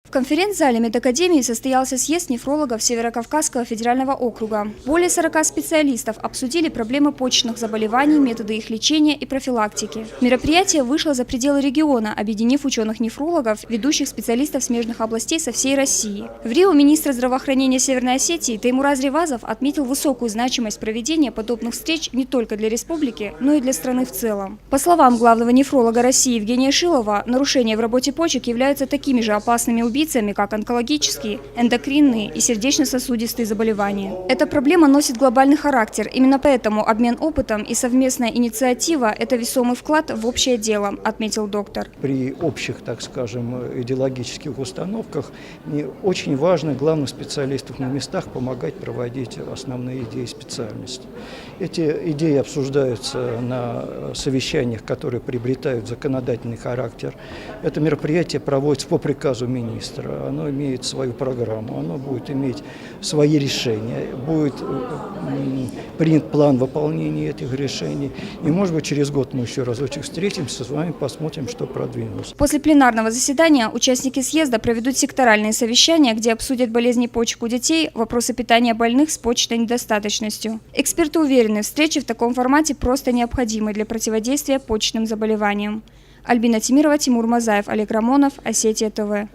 В конференц-зале медакадемии состоялся съезд нефрологов Северокавказского федерального округа. Более 40 специалистов обсудили проблемы почечных заболеваний, методы их лечения и профилактики. Мероприятие вышло за пределы региона, объединив ученых-нефрологов, ведущих специалистов смежных областей со всей России. В Рио министр здравоохранения Северной Осетии Теймураз Ревазов отметил высокую значимость проведения подобных встреч не только для республики, но и для страны в целом. По словам главного нефролога России Евгения Шилова, нарушения в работе почек являются такими же опасными убийцами, как онкологические, эндокринные и сердечно-сосудистые заболевания. Эта проблема носит глобальный характер. Именно поэтому обмен опытом и совместная инициатива – это весомый вклад в общее дело, отметил доктор. При общих, так скажем, идеологических установках очень важно главным специалистам на местах помогать проводить основные идеи специальности. Эти идеи обсуждаются на совещаниях, которые приобретают законодательный характер. Это мероприятие проводится по приказу министра. Оно имеет свою программу, оно будет иметь свои решения, будет принят план выполнения этих решений. И, может быть, через год мы еще разочек встретимся с вами, посмотрим, что продвинулось. После пленарного заседания участники съезда проведут секторальные совещания, где обсудят болезни почек у детей, вопросы питания больных с почечной недостаточностью. Эксперты уверены, встречи в таком формате просто необходимы для противодействия почечным заболеваниям. Альбина Тимирова, Тимур Мазаев, Олег Рамонов, Осетия ТВ.